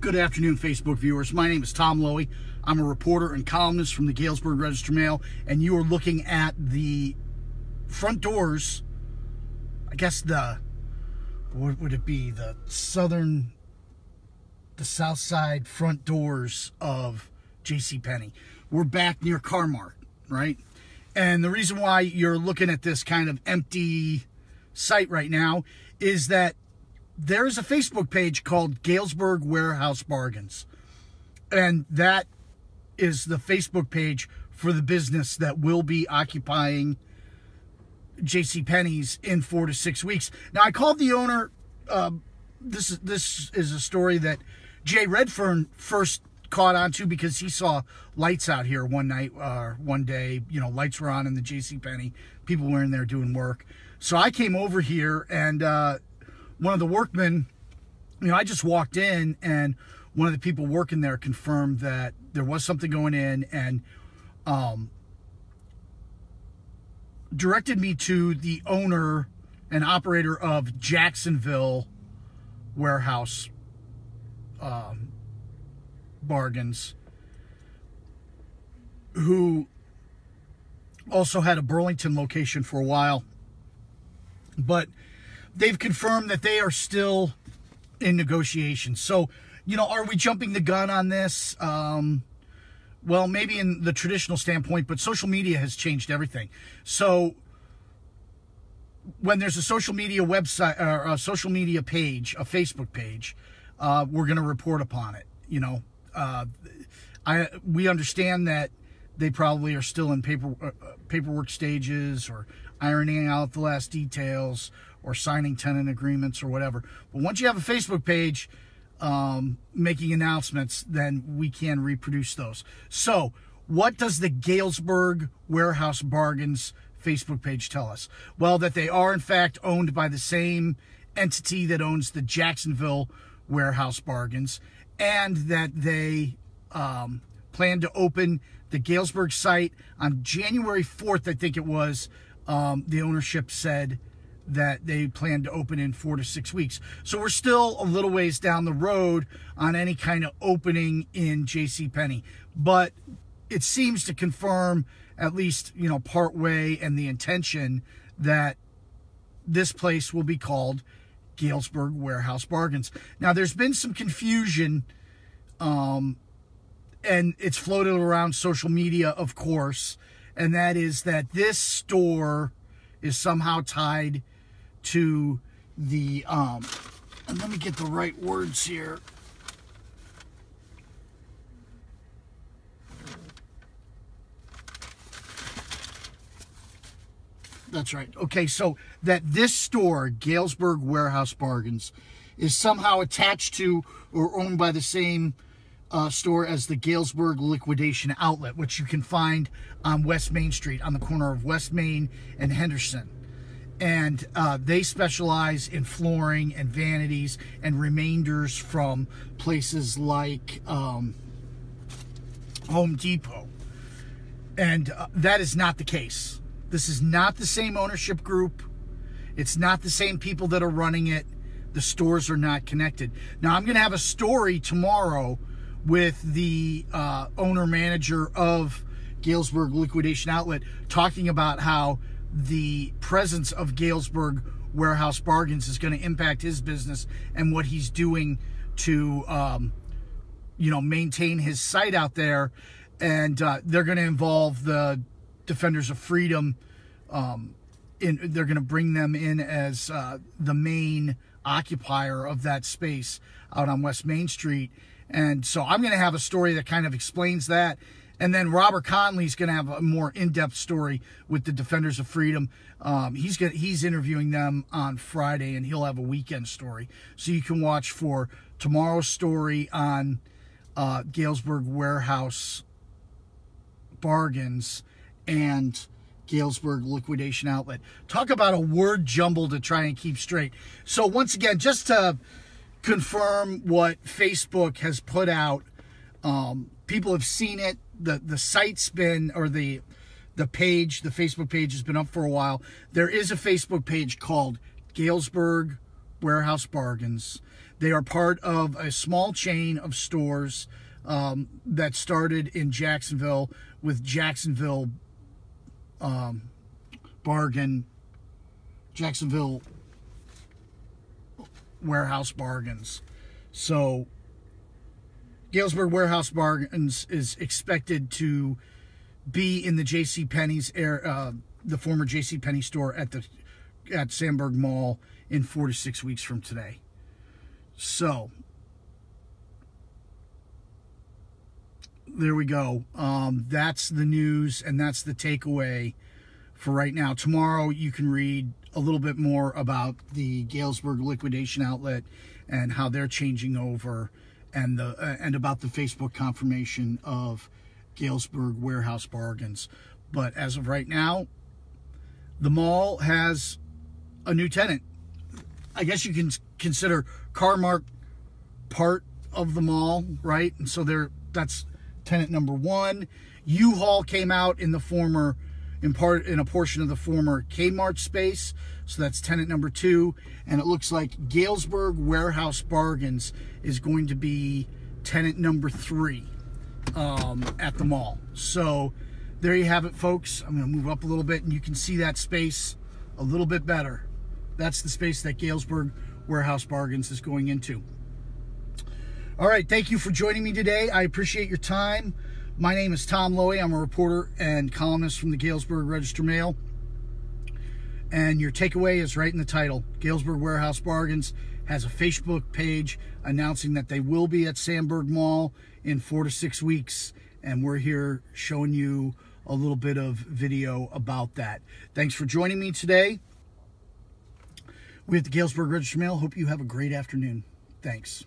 Good afternoon, Facebook viewers. My name is Tom Lowy. I'm a reporter and columnist from the Galesburg Register-Mail, and you are looking at the front doors, I guess what would it be? The south side front doors of JCPenney. We're back near Carmark, right? And the reason why you're looking at this kind of empty site right now is that there is a Facebook page called Galesburg Warehouse Bargains. And that is the Facebook page for the business that will be occupying JCPenney's in 4 to 6 weeks. Now, I called the owner. This is a story that Jay Redfern first caught on to because he saw lights out here one day. You know, lights were on in the JCPenney. People were in there doing work. So I came over here, and one of the workmen, you know, I just walked in, and one of the people working there confirmed that there was something going in, and directed me to the owner and operator of Jacksonville Warehouse Bargains, who also had a Burlington location for a while, but they've confirmed that they are still in negotiations. So, you know, are we jumping the gun on this? Well, maybe in the traditional standpoint, but social media has changed everything. So when there's a social media website or a social media page, a Facebook page, we're going to report upon it. You know, we understand that they probably are still in paperwork stages, or ironing out the last details, or signing tenant agreements or whatever. But once you have a Facebook page making announcements, then we can reproduce those. So what does the Galesburg Warehouse Bargains Facebook page tell us? Well, that they are in fact owned by the same entity that owns the Jacksonville Warehouse Bargains, and that they plan to open the Galesburg site on January 4th, I think it was. The ownership said that they plan to open in 4 to 6 weeks. So we're still a little ways down the road on any kind of opening in JCPenney. But it seems to confirm, at least, you know, part way, and the intention that this place will be called Galesburg Warehouse Bargains. Now, there's been some confusion, and it's floated around social media, of course, and that is that this store is somehow tied to the, and let me get the right words here. That's right. Okay, so that this store, Galesburg Warehouse Bargains, is somehow attached to or owned by the same store as the Galesburg Liquidation Outlet, which you can find on West Main Street, on the corner of West Main and Henderson. And they specialize in flooring and vanities and remainders from places like Home Depot. And that is not the case. This is not the same ownership group. It's not the same people that are running it. The stores are not connected. Now, I'm going to have a story tomorrow with the owner-manager of Galesburg Liquidation Outlet, talking about how the presence of Galesburg Warehouse Bargains is going to impact his business and what he's doing to, you know, maintain his site out there. And they're going to involve the Defenders of Freedom. They're going to bring them in as the main occupier of that space out on West Main Street. And so I'm going to have a story that kind of explains that. And then Robert Conley's going to have a more in-depth story with the Defenders of Freedom. He's interviewing them on Friday, and he'll have a weekend story. So you can watch for tomorrow's story on Galesburg Warehouse Bargains and Galesburg Liquidation Outlet. Talk about a word jumble to try and keep straight. So once again, just to confirm what Facebook has put out, people have seen it. The site's been, or the page, the Facebook page has been up for a while. There is a Facebook page called Galesburg Warehouse Bargains. They are part of a small chain of stores that started in Jacksonville with Jacksonville Warehouse Bargains. So Galesburg Warehouse Bargains is expected to be in the JCPenney's the former JCPenney store at Sandburg Mall in 4 to 6 weeks from today. So there we go. That's the news, and that's the takeaway for right now. Tomorrow you can read a little bit more about the Galesburg liquidation outlet and how they're changing over, and about the Facebook confirmation of Galesburg Warehouse Bargains. But as of right now, the mall has a new tenant. I guess you can consider Car-Mart part of the mall, right? And so that's tenant number 1. U-Haul came out in a portion of the former Kmart space, so that's tenant number 2. And it looks like Galesburg Warehouse Bargains is going to be tenant number 3 at the mall. So there you have it, folks. I'm going to move up a little bit, and you can see that space a little bit better. That's the space that Galesburg Warehouse Bargains is going into. All right, thank you for joining me today. I appreciate your time. My name is Tom Lowy. I'm a reporter and columnist from the Galesburg Register-Mail. And your takeaway is right in the title. Galesburg Warehouse Bargains has a Facebook page announcing that they will be at Sandburg Mall in 4 to 6 weeks. And we're here showing you a little bit of video about that. Thanks for joining me today. We at the Galesburg Register-Mail hope you have a great afternoon. Thanks.